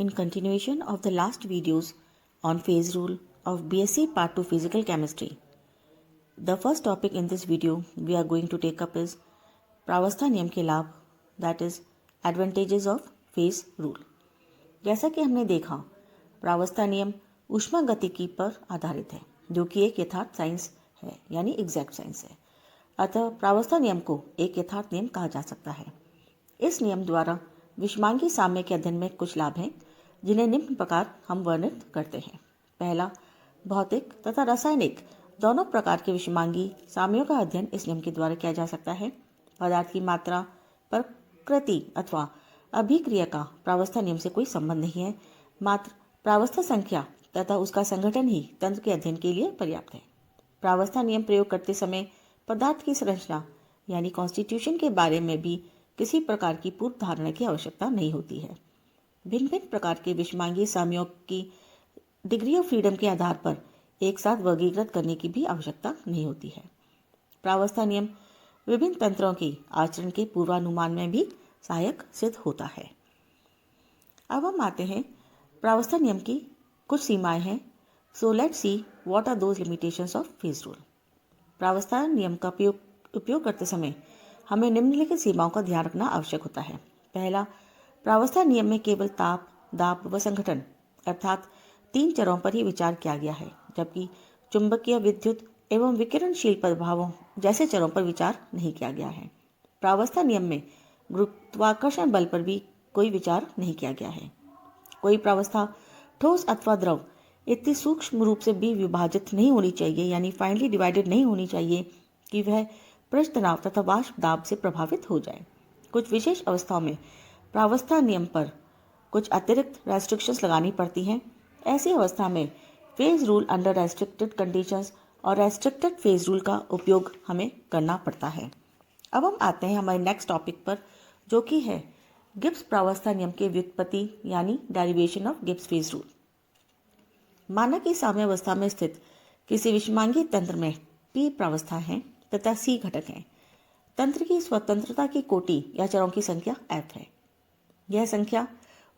in continuation of the last videos on phase rule of BSc Part 2 Physical Chemistry. The first topic in this video we are going to take up is प्रावस्था नियम के लाभ, that is advantages of phase rule. जैसा कि हमने देखा, प्रावस्था नियम ऊष्मागतिकी पर आधारित है, जो कि एक यथार्थ साइंस है, यानी एग्जैक्ट साइंस है. अतः प्रावस्था नियम को एक यथार्थ नियम कहा जा सकता है. इस नियम द्वारा विषमांगी साम्य के अध्ययन में कुछ लाभ हैं, जिन्हें निम्न प्रकार हम वर्णित करते हैं. पहला, भौतिक तथा रासायनिक दोनों प्रकार के विषमांगी साम्यों का अध्ययन इस नियम के द्वारा किया जा सकता है. पदार्थ की मात्रा, प्रकृति अथवा अभिक्रिया का प्रावस्था नियम से कोई संबंध नहीं है. मात्र प्रावस्था संख्या तथा उसका संगठन ही तंत्र के अध्ययन के लिए पर्याप्त है. प्रावस्था नियम प्रयोग करते समय पदार्थ की संरचना यानी कॉन्स्टिट्यूशन के बारे में भी किसी प्रकार की पूर्व धारणा की आवश्यकता नहीं होती है. भिन्न भिन्न प्रकार के विषमांगी साम्यों की डिग्री ऑफ फ्रीडम के आधार पर एक साथ वर्गीकृत करने की भी आवश्यकता नहीं होती है. प्रावस्था नियम विभिन्न तंत्रों के आचरण के पूर्वानुमान में भी सहायक सिद्ध होता है. अब हम आते हैं प्रावस्था नियम की कुछ सीमाएं हैं. So let's see what are those limitations of phase rule. प्रावस्था नियम का उपयोग करते समय हमें निम्नलिखित सीमाओं का ध्यान रखना आवश्यक होता है. पहला, प्रावस्था नियम में केवल ताप, दाब व संघटन अर्थात 3 चरों पर ही विचार किया गया है, जबकि चुंबकीय, विद्युत एवं विकिरणशील प्रभावों जैसे चरों पर विचार नहीं किया गया है. प्रावस्था नियम में गुरुत्वाकर्षण बल पर भी कोई विचार नहीं किया गया है. कोई प्रावस्था ठोस अथवा द्रव इतनी सूक्ष्म रूप से भी विभाजित नहीं होनी चाहिए, यानी फाइनली डिवाइडेड नहीं होनी चाहिए कि वह पृष्ठ तनाव तथा वाष्प दाब से प्रभावित हो जाए. कुछ विशेष अवस्थाओं में प्रावस्था नियम पर कुछ अतिरिक्त रेस्ट्रिक्शंस लगानी पड़ती हैं. ऐसी अवस्था में phase rule under restricted conditions और रेस्ट्रिक्टेड फेज रूल का उपयोग हमें करना पड़ता है. अब हम आते हैं हमारे नेक्स्ट टॉपिक पर, जो कि है गिब्स प्रावस्था नियम के व्युत्पत्ति यानी derivation of Gibbs phase rule. माना कि साम्यावस्था में स्थित किसी विषमांगी तंत्र में पी प्रावस्था है तथा सी घटक हैं. तंत्र की स्वतंत्रता की कोटि या चरों की संख्या एफ है. यह संख्या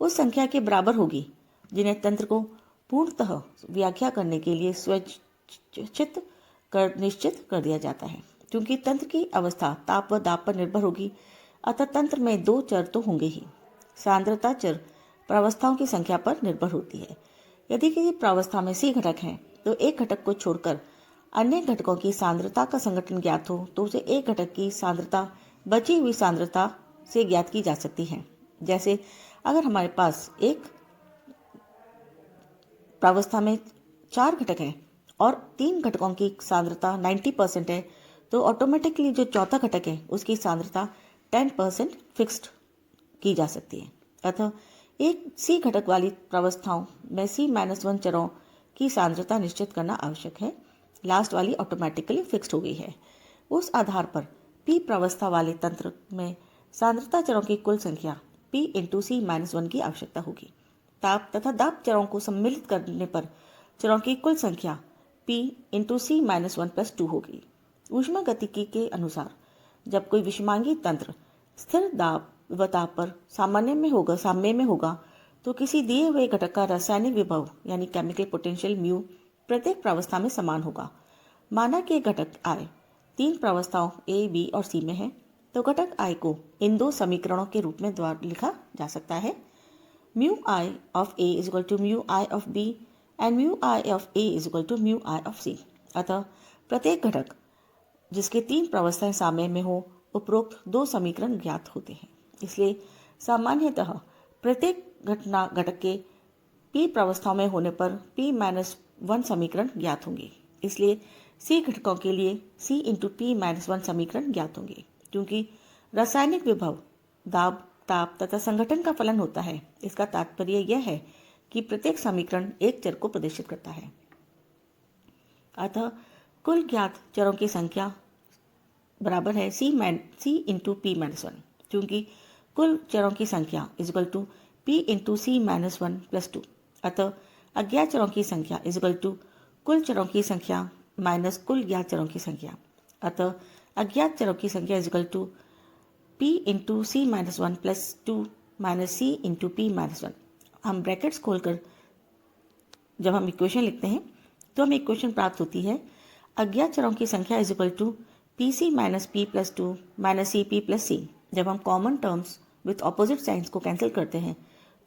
उस संख्या के बराबर होगी जिन्हें तंत्र को पूर्णतः व्याख्या करने के लिए निश्चित कर दिया जाता है. क्योंकि तंत्र की अवस्था ताप व दाब पर निर्भर होगी, अतः तंत्र में 2 चर तो होंगे ही. सांद्रता चर प्रावस्थाओं की संख्या पर निर्भर होती है. यदि किसी प्रावस्था में सी घटक हैं, तो एक घटक को छोड़कर अन्य घटकों की सांद्रता का संगठन ज्ञात हो तो उसे एक घटक की सांद्रता बची हुई सांद्रता से ज्ञात की जा सकती है. जैसे अगर हमारे पास एक प्रावस्था में 4 घटक हैं और 3 घटकों की सांद्रता 90% है, तो ऑटोमेटिकली जो चौथा घटक है उसकी सांद्रता 10% फिक्स्ड की जा सकती है. अतः एक सी घटक वाली प्रावस्थाओं में C-1 चरों की सांद्रता निश्चित करना आवश्यक है. लास्ट वाली ऑटोमेटिकली फिक्स्ड हो गई है. उस आधार पर पी प्रावस्था वाले तंत्र में सांद्रता चरों की कुल संख्या P × C-1 की आवश्यकता होगी. ताप तथा दाब चरों को सम्मिलित करने पर चरों की कुल संख्या P × C-1 + 2 होगी. ऊष्मागतिकी के अनुसार जब कोई विषमांगी तंत्र स्थिर दाब व ताप पर साम्य में होगा तो किसी दिए हुए घटक का रासायनिक विभव यानी केमिकल पोटेंशियल म्यू प्रत्येक प्रावस्था में समान होगा. माना कि घटक I 3 प्रावस्थाओं A, B और C में है, तो घटक I को इन 2 समीकरणों के रूप में द्वारा लिखा जा सकता है. μI of A = μI of B and μI of A = μI of C. अतः प्रत्येक घटक जिसके 3 प्रावस्थाएं साम्य में हो, उपरोक्त 2 समीकरण ज्ञात होते हैं. इसलिए सामान्यतः प्रत्येक घटक के P प्रावस्थाओं में होने पर P-1 समीकरण ज्ञात होंगे. इसलिए C घटकों के लिए C × P-1 समीकरण ज्ञात होंगे. क्योंकि रासायनिक विभव दाब, ताप तथा संगठन का फलन होता है, इसका तात्पर्य यह है कि प्रत्येक समीकरण एक चर को प्रदर्शित करता है. अतः कुल ज्ञात चरों की संख्या बराबर है C × P-1, क्योंकि कुल चरों की संख्या = P × C-1 + 2. अतः अज्ञात चरों की संख्या = कुल चरों की संख्या माइनस कुल ज्ञात चरों की संख्या. अतः अज्ञात चरों की संख्या = P × C-1 + 2 - C × P-1. हम ब्रैकेट्स खोलकर जब हम इक्वेशन लिखते हैं तो हमें इक्वेशन प्राप्त होती है अज्ञात चरों की संख्या is equal to P C minus P plus two minus C P plus C. जब हम common terms with opposite signs को कैंसिल करते हैं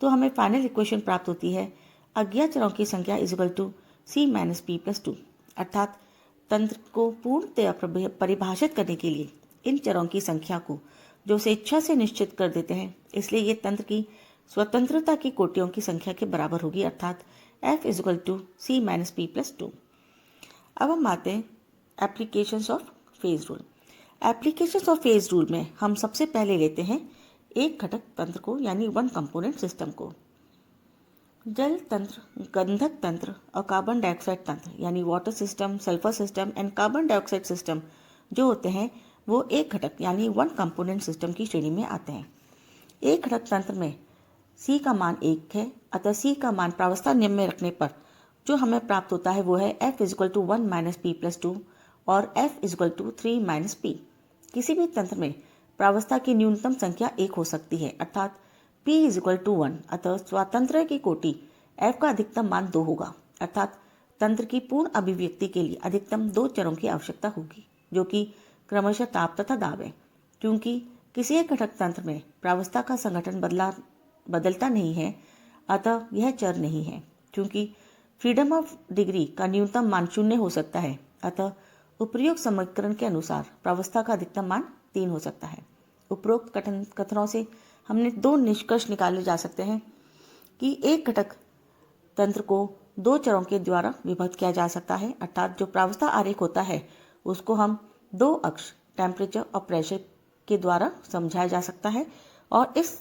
तो हमें फाइनल इक्वेशन प्राप्त होती है अज्ञात चरों की संख्या is equal to C minus P plus two. अर्थात तंत्र को पूर्णतया परिभाषित करने के लिए इन चरों की संख्या को जो स्वेच्छा से निश्चित कर देते हैं, इसलिए ये तंत्र की स्वतंत्रता की कोटियों की संख्या के बराबर होगी, अर्थात f is equal to C minus P plus two. अब हम आते हैं applications of phase rule. Applications of phase rule में हम सबसे पहले लेते हैं एक घटक तंत्र को, यानी वन कंपोनेंट सिस्टम को। जल तंत्र, गंधक तंत्र और कार्बन डाइऑक्साइड तंत्र यानी water system, sulphur system and carbon dioxide system जो होते हैं वो एक घटक यानी वन कंपोनेंट सिस्टम की श्रेणी में आते हैं। एक घटक तंत्र में C का मान 1 है, अतः C का मान प्रावस्था नियम में रखने पर जो हमें प्राप्त होता है वो है F is equal to 1 minus P plus two और F is equal to 3 minus P. किसी भी तंत्र में प्रावस्था की न्यूनतम संख्या 1 हो सकती है, अर्थात P इज इक्वल टू 1, अतः स्वातंत्र की कोटि F का अधिकतम मान 2 होगा, अर्थात तंत्र की पूर्ण अभिव्यक्ति के लिए अधिकतम 2 चरों की आवश्यकता होगी, जो कि क्रमशः ताप तथा दाब है। क्योंकि किसी एक घटक तंत्र में प्रावस्था का संगठन बदलता नहीं है, अतः यह चर नहीं है। क्योंकि फ्रीडम ऑफ डिग्री का न्यूनतम मान 0 हो सकता है, अतः उपरोक्त समीकरण के अनुसार प्रावस्था का अधिकतम मान 3 हो सकता है। उपरोक्त कथनों से हमने 2 निष्कर्ष निकाले जा सकते हैं कि एक घटक तंत्र को 2 चरों के द्वारा विभक्त किया जा सकता है, अर्थात जो प्रावस्था आरेख होता है उसको हम 2 अक्ष टेम्परेचर और प्रेशर के द्वारा समझाया जा सकता है, और इस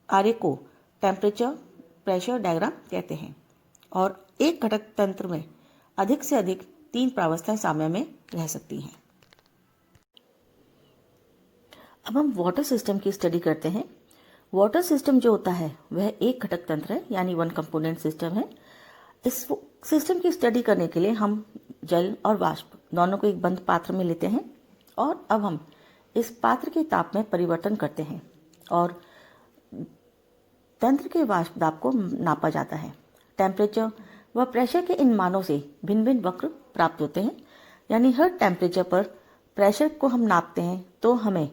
आरेख को टेम्परेचर प्रेशर डायग्राम कहते हैं। और एक घटक तंत्र में अधिक से अधिक 3 प्रावस्थाएं साम्य में रह सकती हैं। अब हम वाटर सिस्टम की स्टडी करते हैं। वाटर सिस्टम जो होता है वह एक घटक तंत्र है, यानी वन कंपोनेंट सिस्टम है। इस सिस्टम की स्टडी करने के लिए हम जल और वाष्प दोनों को एक बंद पात्र में लेते हैं, और अब हम इस पात्र के ताप में परिवर्तन करते हैं और तंत्र के वाष्प दाब को नापा जाता है। टेम्परेचर व प्रेशर के इन मानों से भिन्न भिन्न वक्र प्राप्त होते हैं, यानी हर टेम्परेचर पर प्रेशर को हम नापते हैं तो हमें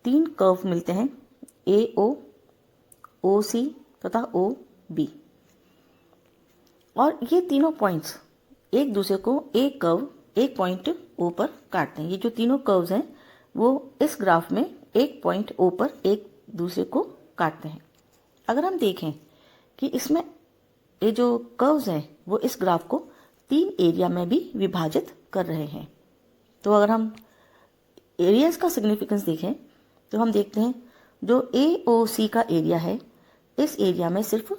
3 कर्व मिलते हैं, AO, OC तथा OB। और ये तीनों पॉइंट्स एक दूसरे को एक कर्व एक पॉइंट O पर काटते हैं। ये जो तीनों कर्व्स हैं वो इस ग्राफ में एक पॉइंट O पर एक दूसरे को काटते हैं। अगर हम देखें कि इसमें ये जो कर्व्स हैं वो इस ग्राफ को 3 एरिया में भी विभाजित कर रहे हैं। तो अगर हम एरियाज का सिग्निफिकेंस देखें तो हम देखते हैं जो AOC का एरिया है, इस एरिया में सिर्फ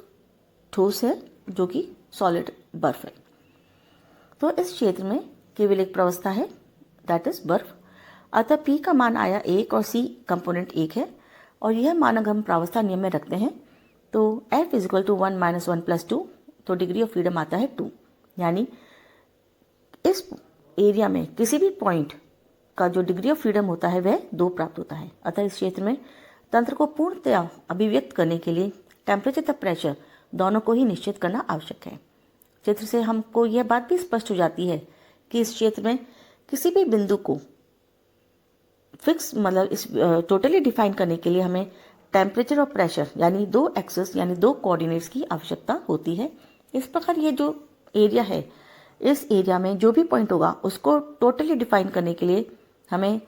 ठोस है जो कि सॉलिड बर्फ है। तो इस क्षेत्र में केवल एक प्रावस्था है, दैट इज बर्फ। अतः P का मान आया 1 और C कंपोनेंट 1 है, और यह मान अगर हम प्रावस्था नियम में रखते हैं तो F is equal to 1 minus 1 plus 2, तो डिग्री ऑफ फ्रीडम आता है 2, यानी इस एरिया में किसी भी पॉइंट का जो डिग्री ऑफ फ्रीडम होता है वह 2 प्राप्त होता है। अतः इस क्षेत्र में तंत्र को पूर्णतया अभिव्यक्त करने के लिए टेम्परेचर तथा प्रेशर दोनों को ही निश्चित करना आवश्यक है। चित्र से हमको यह बात भी स्पष्ट हो जाती है कि इस क्षेत्र में किसी भी बिंदु को फिक्स मतलब इस टोटली डिफाइन करने के लिए हमें टेम्परेचर और प्रेशर यानी 2 एक्सिस यानी 2 कोऑर्डिनेट्स की आवश्यकता होती है। इस प्रकार ये जो एरिया है, इस एरिया में जो भी पॉइंट होगा उसको टोटली डिफाइन करने के लिए हमें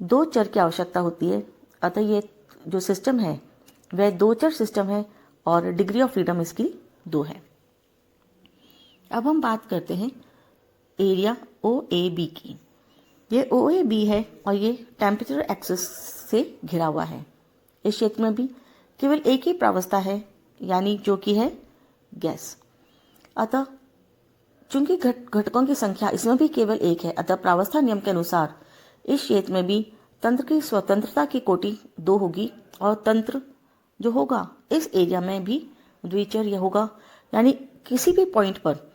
2 चर की आवश्यकता होती है। अतः ये जो सिस्टम है वह 2 चर सिस्टम है और डिग्री ऑफ फ्रीडम इसकी 2 है। अब हम बात करते हैं एरिया OAB की। ये OAB है और ये टेम्परेचर एक्सिस से घिरा हुआ है। इस क्षेत्र में भी केवल एक ही प्रावस्था है, यानी जो कि है गैस। अतः चूंकि घटकों की संख्या इसमें भी केवल 1 है, अतः प्रावस्था नियम के अनुसार इस क्षेत्र में भी तंत्र की स्वतंत्रता की कोटि 2 होगी, और तंत्र जो होगा इस एरिया में भी द्विचर होगा, यानी किसी भी पॉइंट पर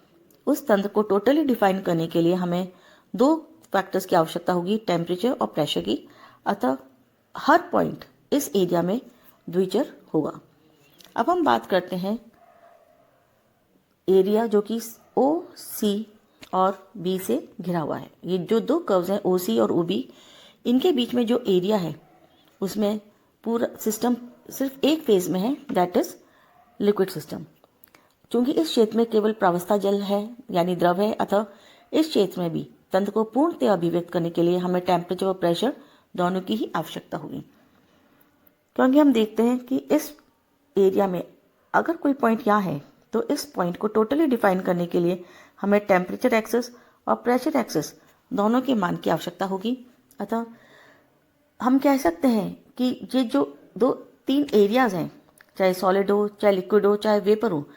उस तंत्र को टोटली डिफाइन करने के लिए हमें 2 फैक्टर्स की आवश्यकता होगी, टेम्परेचर और प्रेशर की। अतः हर पॉइंट इस एरिया में द्विचर होगा। अब हम बात करते हैं एरिया जो कि ओ सी और बी से घिरा हुआ है। ये जो दो कर्व्स हैं ओ सी और ओ बी, इनके बीच में जो एरिया है उसमें पूरा सिस्टम सिर्फ एक फेज में है, दैट इज लिक्विड सिस्टम। चूंकि इस क्षेत्र में केवल प्रावस्था जल है यानी द्रव है, अतः इस क्षेत्र में भी तंत्र को पूर्णतः अभिव्यक्त करने के लिए हमें टेम्परेचर और प्रेशर दोनों की ही आवश्यकता होगी। क्योंकि हम देखते हैं कि इस एरिया में अगर कोई पॉइंट यहाँ है तो इस पॉइंट को टोटली डिफाइन करने के लिए हमें टेम्परेचर एक्सेस और प्रेशर एक्सेस दोनों के मान की आवश्यकता होगी। अतः हम कह सकते हैं कि ये जो तीन एरियाज हैं, चाहे सॉलिड हो, चाहे लिक्विड हो, चाहे वेपर हो,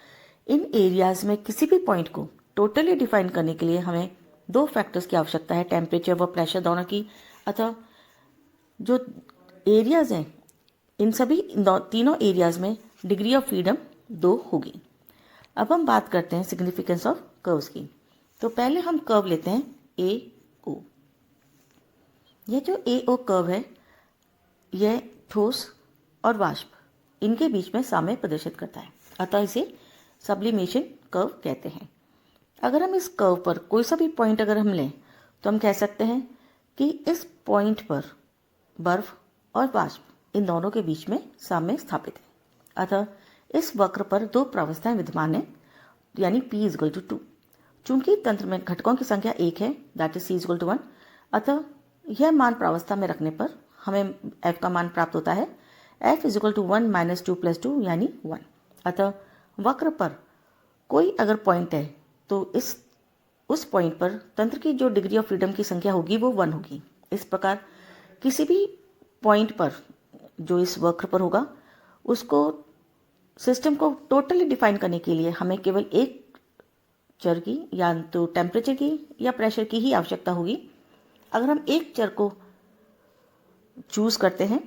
इन एरियाज में किसी भी पॉइंट को टोटली डिफाइन करने के लिए हमें दो फैक्टर्स की आवश्यकता है, टेम्परेचर व प्रेशर दोनों की। अतः जो एरियाज हैं इन सभी तीनों एरियाज में डिग्री ऑफ फ्रीडम 2 होगी। अब हम बात करते हैं सिग्निफिकेंस ऑफ कर्व्स की। तो पहले हम कर्व लेते हैं ए ओ। यह जो ए ओ कर्व है यह ठोस और वाष्प इनके बीच में साम्य प्रदर्शित करता है, अतः इसे सब्लिमेशन कर्व कहते हैं। अगर हम इस कर्व पर कोई सा भी पॉइंट अगर हम लें तो हम कह सकते हैं कि इस पॉइंट पर बर्फ और वाष्प इन दोनों के बीच में साम्य स्थापित है। अतः इस वक्र पर दो प्रावस्थाएं विद्यमान हैं, यानी P = 2। चूंकि तंत्र में घटकों की संख्या 1 है, दैट इज C = 1, अतः यह मान प्रावस्था में रखने पर हमें F का मान प्राप्त होता है F = 1 - 2 + 2 यानी 1। अतः वक्र पर कोई अगर पॉइंट है तो उस पॉइंट पर तंत्र की जो डिग्री ऑफ फ्रीडम की संख्या होगी वो 1 होगी। इस प्रकार किसी भी पॉइंट पर जो इस वक्र पर होगा उसको सिस्टम को टोटली डिफाइन करने के लिए हमें केवल एक चर की या तो टेम्परेचर की या प्रेशर की ही आवश्यकता होगी। अगर हम एक चर को चूज करते हैं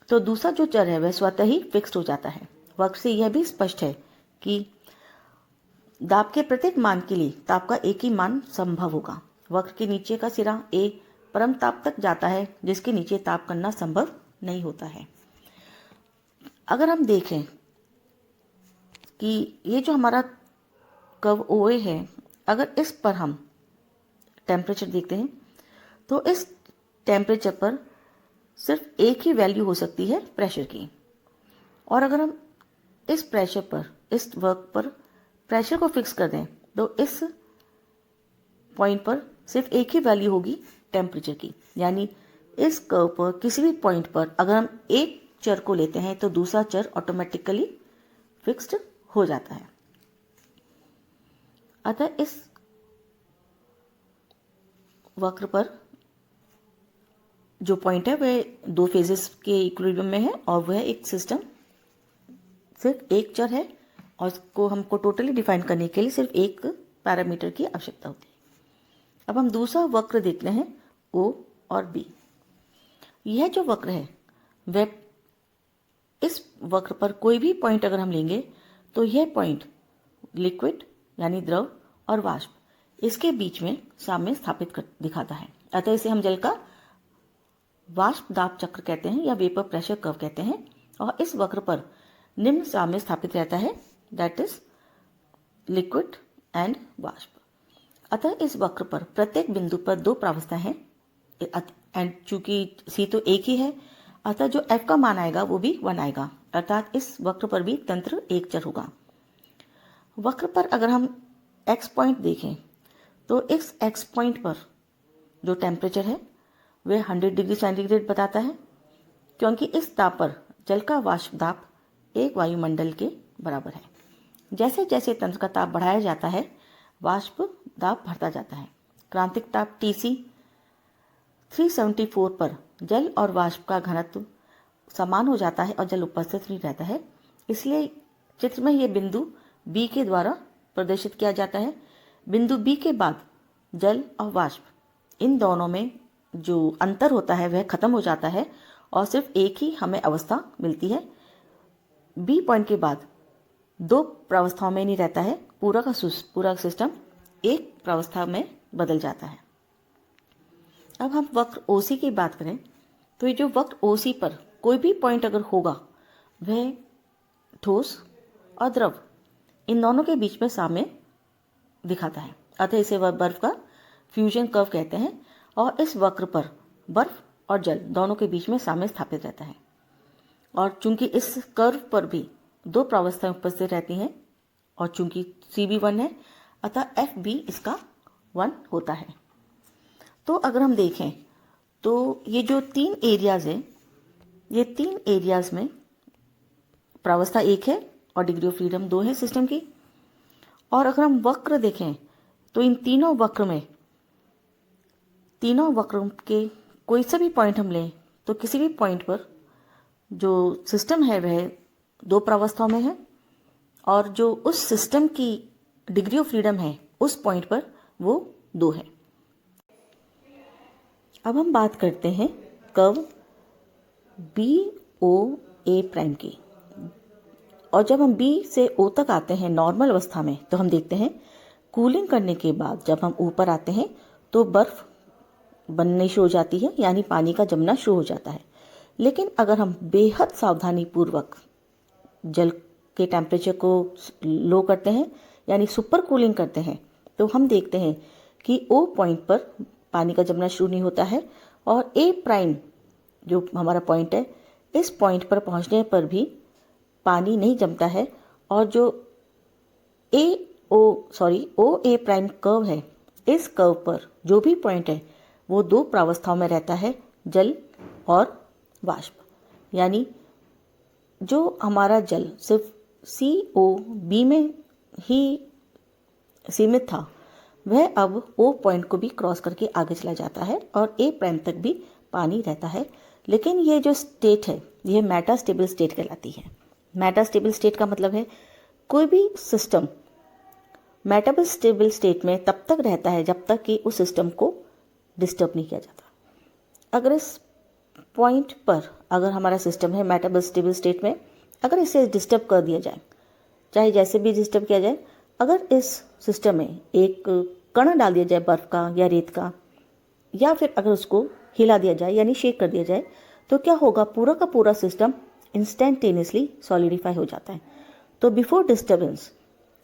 तो दूसरा जो चर है वह स्वतः ही फिक्स्ड हो जाता है। वक्र से यह भी स्पष्ट है कि दाब के प्रत्येक मान के लिए ताप का एक ही मान संभव होगा। वक्र के नीचे का सिरा A परम ताप तक जाता है, जिसके नीचे ताप करना संभव नहीं होता है। अगर हम देखें कि ये जो हमारा कर्व OA है, अगर इस पर हम टेम्परेचर देखते हैं तो इस टेम्परेचर पर सिर्फ एक ही वैल्यू हो सकती है प्रेशर की, और अगर हम इस प्रेशर पर इस वक्र पर प्रेशर को फिक्स कर दें तो इस पॉइंट पर सिर्फ एक ही वैल्यू होगी टेम्परेचर की। यानी इस कर्व पर किसी भी पॉइंट पर अगर हम एक चर को लेते हैं तो दूसरा चर ऑटोमेटिकली फिक्स्ड हो जाता है। अतः इस वक्र पर जो पॉइंट है वह दो फेजेस के इक्विलिब्रियम में है और वह एक सिस्टम सिर्फ एक चर है और इसको हमको टोटली डिफाइन करने के लिए सिर्फ एक पैरामीटर की आवश्यकता होती है। अब हम दूसरा वक्र देखते हैं O और B। यह जो वक्र है वह इस वक्र पर कोई भी पॉइंट अगर हम लेंगे तो यह पॉइंट लिक्विड यानी द्रव और वाष्प इसके बीच में साम्य स्थापित दिखाता है। अतः इसे हम जल का वाष्प दाब चक्र कहते हैं या वेपर प्रेशर कर्व कहते हैं, और इस वक्र पर निम्न साम्य स्थापित रहता है, दैट इज लिक्विड एंड वाष्प। अतः इस वक्र पर प्रत्येक बिंदु पर दो प्रावस्थाएं हैं एंड चूंकि C तो एक ही है, अतः जो F का मान आएगा वो भी 1 आएगा, अर्थात इस वक्र पर भी तंत्र एक चर होगा। वक्र पर अगर हम X पॉइंट देखें तो इस X पॉइंट पर जो टेम्परेचर है वह 100 डिग्री सेंटीग्रेड बताता है, क्योंकि इस ताप पर जल का वाष्प दाब एक वायुमंडल के बराबर है। जैसे जैसे तंत्र का ताप बढ़ाया जाता है वाष्प दाब बढ़ता जाता है। क्रांतिक ताप TC 374 पर जल और वाष्प का घनत्व समान हो जाता है और जल उपस्थित नहीं रहता है, इसलिए चित्र में यह बिंदु B के द्वारा प्रदर्शित किया जाता है। बिंदु B के बाद जल और वाष्प इन दोनों में जो अंतर होता है वह खत्म हो जाता है और सिर्फ एक ही हमें अवस्था मिलती है। B पॉइंट के बाद दो प्रावस्थाओं में नहीं रहता है, पूरा सिस्टम एक प्रावस्था में बदल जाता है। अब हम वक्र OC की बात करें तो ये जो वक्र OC पर कोई भी पॉइंट अगर होगा वह ठोस और द्रव, इन दोनों के बीच में साम्य दिखाता है, अतः इसे वह बर्फ का फ्यूजन कर्व कहते हैं। और इस वक्र पर बर्फ और जल दोनों के बीच में साम्य स्थापित रहता है। और चूंकि इस कर्व पर भी दो प्रावस्थाएं उपस्थित रहती हैं और चूंकि सी भी 1 है, अतः एफ भी इसका 1 होता है। तो अगर हम देखें तो ये जो 3 एरियाज है, ये 3 एरियाज में प्रावस्था 1 है और डिग्री ऑफ फ्रीडम 2 है सिस्टम की। और अगर हम वक्र देखें तो इन तीनों वक्र के कोई सा भी पॉइंट हम लें तो किसी भी पॉइंट पर जो सिस्टम है वह 2 प्रावस्थाओं में है और जो उस सिस्टम की डिग्री ऑफ फ्रीडम है उस पॉइंट पर वो 2 है। अब हम बात करते हैं कर्व BOA प्राइम की। और जब हम B से O तक आते हैं नॉर्मल अवस्था में तो हम देखते हैं कूलिंग करने के बाद जब हम ऊपर आते हैं तो बर्फ बननी शुरू हो जाती है, यानी पानी का जमना शुरू हो जाता है। लेकिन अगर हम बेहद सावधानी पूर्वक जल के टेम्परेचर को लो करते हैं यानी सुपर कूलिंग करते हैं तो हम देखते हैं कि O पॉइंट पर पानी का जमना शुरू नहीं होता है और A प्राइम जो हमारा पॉइंट है, इस पॉइंट पर पहुंचने पर भी पानी नहीं जमता है। और जो OA प्राइम कर्व है, इस कर्व पर जो भी पॉइंट है वो 2 प्रावस्थाओं में रहता है, जल और वाष्प। यानी जो हमारा जल सिर्फ COB में ही सीमित था वह अब O पॉइंट को भी क्रॉस करके आगे चला जाता है और A प्राइम तक भी पानी रहता है। लेकिन ये जो स्टेट है यह मेटास्टेबल स्टेट कहलाती है। मेटास्टेबल स्टेट का मतलब है कोई भी सिस्टम मेटास्टेबल स्टेट में तब तक रहता है जब तक कि उस सिस्टम को डिस्टर्ब नहीं किया जाता। अगर इस पॉइंट पर अगर हमारा सिस्टम है मेटास्टेबल स्टेट में, अगर इसे डिस्टर्ब कर दिया जाए, चाहे जैसे भी डिस्टर्ब किया जाए, अगर इस सिस्टम में एक कण डाल दिया जाए बर्फ का या रेत का, या फिर अगर उसको हिला दिया जाए यानी शेक कर दिया जाए, तो क्या होगा, पूरा का पूरा सिस्टम इंस्टेंटेनियसली सॉलिडिफाई हो जाता है। तो बिफोर डिस्टर्बेंस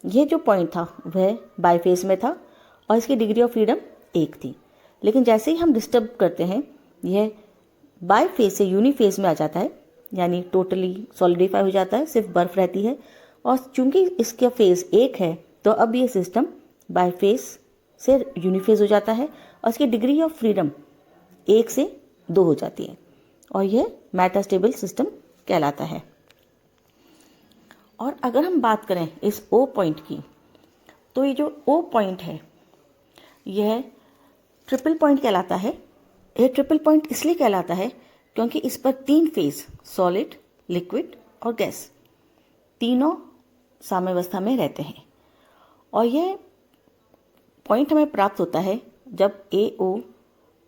ये जो पॉइंट था वह बाईफेज में था और इसकी डिग्री ऑफ फ्रीडम 1 थी। लेकिन जैसे ही हम डिस्टर्ब करते हैं यह बाईफेज से यूनिफेज में आ जाता है, यानी टोटली सॉलिडिफाई हो जाता है, सिर्फ बर्फ रहती है। और चूंकि इसका फेज 1 है तो अब ये सिस्टम बाईफेज से यूनिफेज हो जाता है और इसकी डिग्री ऑफ फ्रीडम 1 से 2 हो जाती है और यह मेटास्टेबल सिस्टम कहलाता है। और अगर हम बात करें इस O पॉइंट की, तो ये जो O पॉइंट है यह ट्रिपल पॉइंट कहलाता है। यह ट्रिपल पॉइंट इसलिए कहलाता है क्योंकि इस पर 3 फेज सॉलिड, लिक्विड और गैस तीनों साम्यावस्था में रहते हैं। और यह पॉइंट हमें प्राप्त होता है जब AO,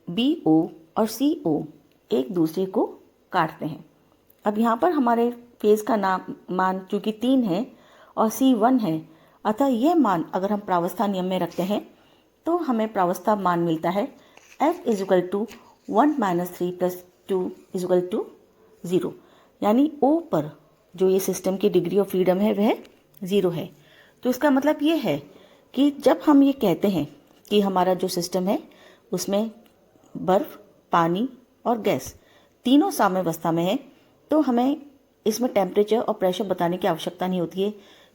BO और CO एक दूसरे को काटते हैं। अब यहाँ पर हमारे फेज का मान चूंकि 3 है और C 1 है, अतः यह मान अगर हम प्रावस्था नियम में रखते हैं तो हमें प्रावस्था मान मिलता है F = 1 - 3 + 2 = 0। यानी O पर जो ये सिस्टम की डिग्री ऑफ फ्रीडम है वह 0 है। तो इसका मतलब ये है कि जब हम ये कहते हैं कि हमारा जो सिस्टम है उसमें बर्फ, पानी और गैस तीनों साम्यावस्था में है, तो हमें इसमें टेम्परेचर और प्रेशर बताने की आवश्यकता नहीं होती है,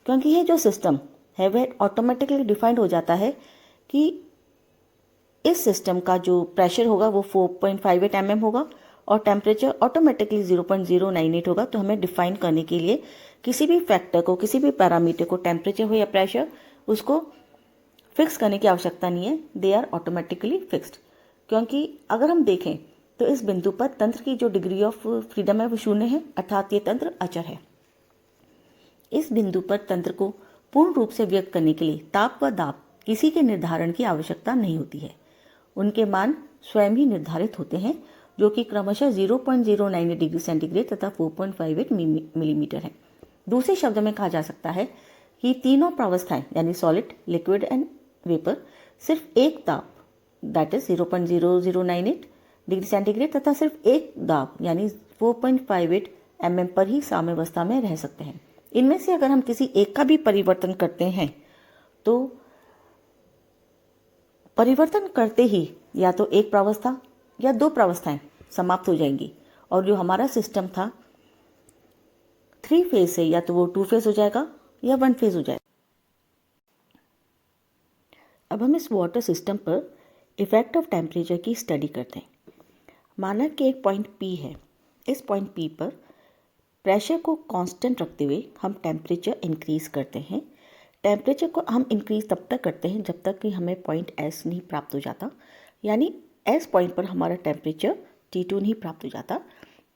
क्योंकि ये जो सिस्टम है वह ऑटोमेटिकली डिफाइंड हो जाता है कि इस सिस्टम का जो प्रेशर होगा वो 4.58 mm होगा और टेम्परेचर ऑटोमेटिकली 0.098 होगा। तो हमें डिफाइन करने के लिए किसी भी फैक्टर को, किसी भी पैरामीटर को, टेम्परेचर हो या प्रेशर, उसको फिक्स करने की आवश्यकता नहीं है, दे आर ऑटोमेटिकली फिक्स्ड। क्योंकि अगर हम देखें तो इस बिंदु पर तंत्र की जो डिग्री ऑफ फ्रीडम है वो 0 है, अर्थात ये तंत्र अचर है। इस बिंदु पर तंत्र को पूर्ण रूप से व्यक्त करने के लिए ताप व दाब किसी के निर्धारण की आवश्यकता नहीं होती है, उनके मान स्वयं ही निर्धारित होते हैं, जो कि क्रमशः 0.098 डिग्री सेंटीग्रेड तथा 4.58 मिलीमीटर है। दूसरे शब्द में कहा जा सकता है कि तीनों प्रावस्थाएं यानी सॉलिड, लिक्विड एंड वेपर सिर्फ एक ताप दैट इज 0.0098 डिग्री सेंटीग्रेड तथा सिर्फ एक दाब यानी 4.58 mm पर ही साम्यावस्था में रह सकते हैं। इनमें से अगर हम किसी एक का भी परिवर्तन करते हैं तो परिवर्तन करते ही या तो एक प्रावस्था या दो प्रावस्थाएं समाप्त हो जाएंगी और जो हमारा सिस्टम था 3 फेज से या तो वो 2 फेज हो जाएगा या 1 फेज हो जाएगा। अब हम इस वाटर सिस्टम पर इफेक्ट ऑफ टेम्परेचर की स्टडी करते हैं। माना कि एक पॉइंट P है। इस पॉइंट P पर प्रेशर को कांस्टेंट रखते हुए हम टेम्परेचर इंक्रीज करते हैं। टेम्परेचर को हम इंक्रीज तब तक करते हैं जब तक कि हमें पॉइंट S नहीं प्राप्त हो जाता, यानी S पॉइंट पर हमारा टेम्परेचर T2 नहीं प्राप्त हो जाता,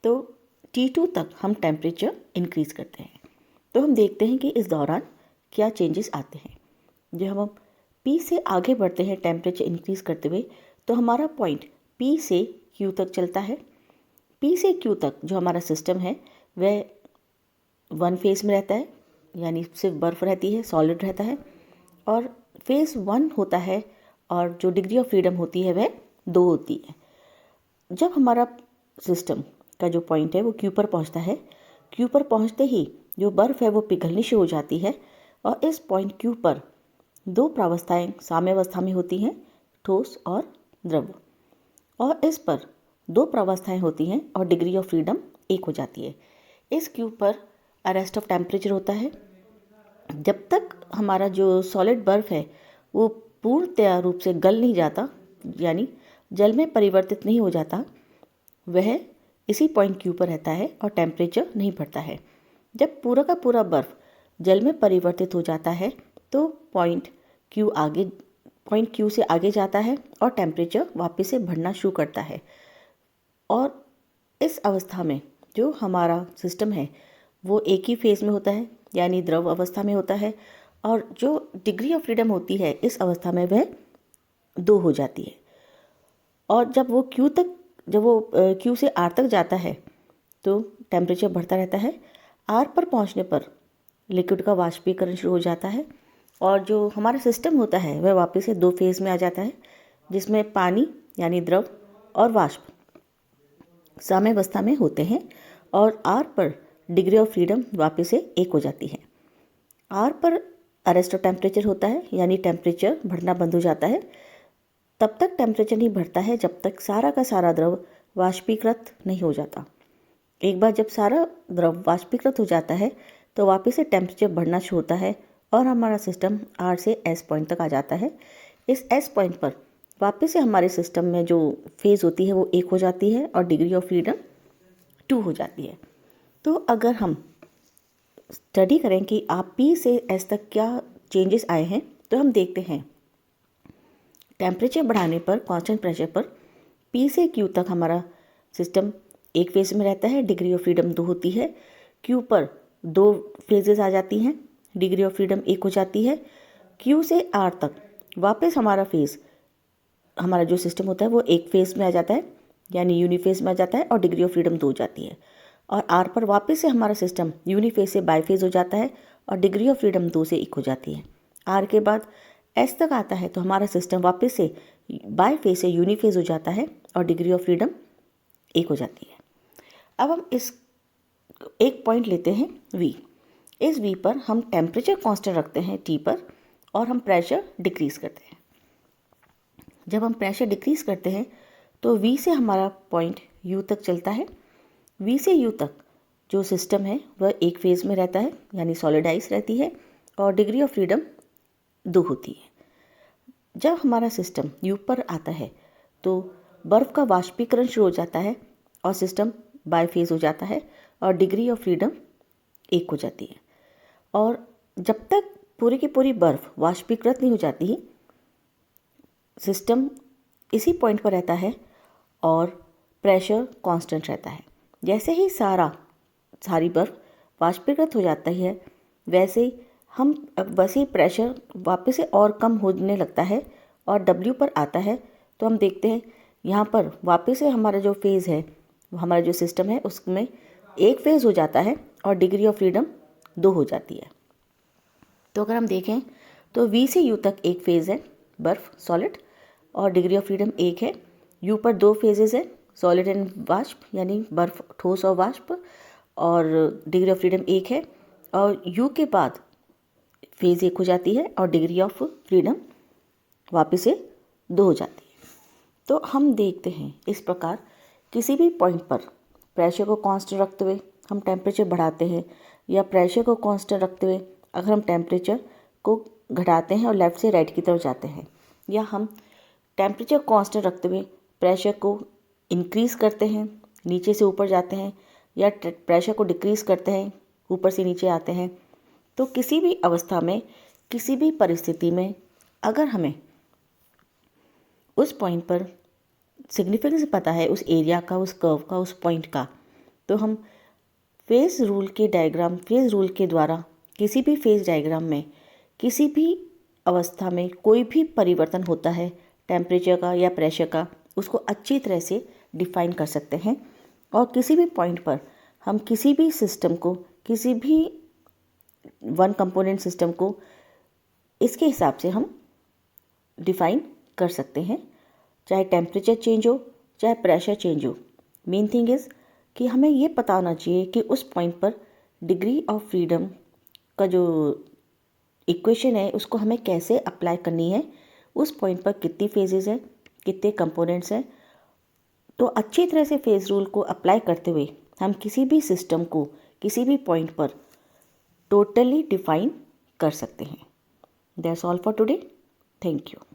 तो T2 तक हम टेम्परेचर इंक्रीज करते हैं। तो हम देखते हैं कि इस दौरान क्या चेंजेस आते हैं। जब हम P से आगे बढ़ते हैं टेम्परेचर इंक्रीज करते हुए तो हमारा पॉइंट P से Q तक चलता है। P से Q तक जो हमारा सिस्टम है वह 1 फेज में रहता है, यानी सिर्फ बर्फ़ रहती है, सॉलिड रहता है, और फेज़ 1 होता है और जो डिग्री ऑफ फ्रीडम होती है वह 2 होती है। जब हमारा सिस्टम का जो पॉइंट है वो Q पर पहुंचता है, Q पर पहुंचते ही जो बर्फ़ है वो पिघलनी शुरू हो जाती है और इस पॉइंट Q पर 2 प्रावस्थाएं साम्यावस्था में होती हैं, ठोस और द्रव, और इस पर 2 प्रावस्थाएं होती हैं और डिग्री ऑफ फ्रीडम 1 हो जाती है। इस Q पर अरेस्ट ऑफ टेम्परेचर होता है। जब तक हमारा जो सॉलिड बर्फ़ है वो पूर्णतया रूप से गल नहीं जाता, यानी जल में परिवर्तित नहीं हो जाता, वह इसी पॉइंट Q पर रहता है और टेम्परेचर नहीं बढ़ता है। जब पूरा का पूरा बर्फ़ जल में परिवर्तित हो जाता है तो पॉइंट Q से आगे जाता है और टेम्परेचर वापस से बढ़ना शुरू करता है। और इस अवस्था में जो हमारा सिस्टम है वो एक ही फेज़ में होता है, यानी द्रव अवस्था में होता है, और जो डिग्री ऑफ फ्रीडम होती है इस अवस्था में वह 2 हो जाती है। और जब वो Q से R तक जाता है तो टेम्परेचर बढ़ता रहता है। R पर पहुंचने पर लिक्विड का वाष्पीकरण शुरू हो जाता है और जो हमारा सिस्टम होता है वह वापस से 2 फेज़ में आ जाता है, जिसमें पानी यानी द्रव और वाष्प साम्यावस्था में होते हैं और R पर डिग्री ऑफ फ्रीडम वापस से 1 हो जाती है। R पर अरेस्ट ऑफ टेम्परेचर होता है, यानी टेम्परेचर बढ़ना बंद हो जाता है। तब तक टेम्परेचर नहीं बढ़ता है जब तक सारा का सारा द्रव वाष्पीकृत नहीं हो जाता। एक बार जब सारा द्रव वाष्पीकृत हो जाता है तो वापस से टेम्परेचर बढ़ना शुरू होता है और हमारा सिस्टम R से S पॉइंट तक आ जाता है। इस S पॉइंट पर वापस से हमारे सिस्टम में जो फेज़ होती है वो 1 हो जाती है और डिग्री ऑफ फ्रीडम 2 हो जाती है। तो अगर हम स्टडी करें कि आप P से S तक क्या चेंजेस आए हैं तो हम देखते हैं टेम्परेचर बढ़ाने पर कांस्टेंट प्रेशर पर P से Q तक हमारा सिस्टम 1 फेज में रहता है, डिग्री ऑफ फ्रीडम 2 होती है। Q पर 2 फेजेस आ जाती हैं, डिग्री ऑफ फ्रीडम 1 हो जाती है। Q से R तक वापस हमारा जो सिस्टम होता है वो 1 फेज में आ जाता है, यानी यूनिफेज में आ जाता है और डिग्री ऑफ फ्रीडम 2 हो जाती है। और R पर वापस से हमारा सिस्टम यूनिफेज से बाईफेज हो जाता है और डिग्री ऑफ फ्रीडम 2 से 1 हो जाती है। R के बाद S तक आता है तो हमारा सिस्टम वापस से बाईफेज से यूनिफेज हो जाता है और डिग्री ऑफ फ्रीडम 1 हो जाती है। अब हम एक पॉइंट लेते हैं V। इस V पर हम टेम्परेचर कांस्टेंट रखते हैं T पर और हम प्रेशर डिक्रीज करते हैं। जब हम प्रेशर डिक्रीज करते हैं तो V से हमारा पॉइंट U तक चलता है। V से U तक जो सिस्टम है वह 1 फेज में रहता है, यानी सॉलिडाइज रहती है और डिग्री ऑफ फ्रीडम 2 होती है। जब हमारा सिस्टम U पर आता है तो बर्फ़ का वाष्पीकरण शुरू हो जाता है और सिस्टम बाईफेज हो जाता है और डिग्री ऑफ फ्रीडम 1 हो जाती है। और जब तक पूरी की पूरी बर्फ़ वाष्पीकृत नहीं हो जाती सिस्टम इसी पॉइंट पर रहता है और प्रेशर कांस्टेंट रहता है। जैसे ही सारी बर्फ़ वाष्पीकृत हो जाती है वैसे ही प्रेशर वापस से और कम होने लगता है और W पर आता है। तो हम देखते हैं यहाँ पर वापस से हमारा जो फेज़ है, हमारा जो सिस्टम है उसमें 1 फेज़ हो जाता है और डिग्री ऑफ फ्रीडम 2 हो जाती है। तो अगर हम देखें तो V से U तक 1 फेज़ है बर्फ़ सॉलिड और डिग्री ऑफ फ्रीडम 1 है। U पर 2 फेजेस है, सॉलिड एंड वाष्प, यानी बर्फ़ ठोस और वाष्प, और डिग्री ऑफ फ्रीडम 1 है। और यू के बाद फेज़ 1 हो जाती है और डिग्री ऑफ फ्रीडम वापस से 2 हो जाती है। तो हम देखते हैं इस प्रकार किसी भी पॉइंट पर प्रेशर को कांस्टेंट रखते हुए हम टेम्परेचर बढ़ाते हैं, या प्रेशर को कांस्टेंट रखते हुए अगर हम टेम्परेचर को घटाते हैं और लेफ़्ट से राइट की तरफ जाते हैं, या हम टेम्परेचर कांस्टेंट रखते हुए प्रेशर को इंक्रीज़ करते हैं, नीचे से ऊपर जाते हैं, या प्रेशर को डिक्रीज़ करते हैं, ऊपर से नीचे आते हैं। तो किसी भी अवस्था में, किसी भी परिस्थिति में अगर हमें उस पॉइंट पर सिग्निफिकेंस पता है, उस एरिया का, उस कर्व का, उस पॉइंट का, तो हम फेज़ रूल के द्वारा किसी भी फेज़ डायग्राम में किसी भी अवस्था में कोई भी परिवर्तन होता है टेम्परेचर का या प्रेशर का, उसको अच्छी तरह से डिफाइन कर सकते हैं। और किसी भी पॉइंट पर हम किसी भी सिस्टम को, किसी भी वन कंपोनेंट सिस्टम को इसके हिसाब से हम डिफाइन कर सकते हैं, चाहे टेम्परेचर चेंज हो, चाहे प्रेशर चेंज हो। मेन थिंग इज़ कि हमें ये पता होना चाहिए कि उस पॉइंट पर डिग्री ऑफ फ्रीडम का जो इक्वेशन है उसको हमें कैसे अप्लाई करनी है, उस पॉइंट पर कितनी फेजेस हैं, कितने कंपोनेंट्स हैं। तो अच्छी तरह से फेज़ रूल को अप्लाई करते हुए हम किसी भी सिस्टम को किसी भी पॉइंट पर टोटली डिफाइन कर सकते हैं। That's all for today. Thank you.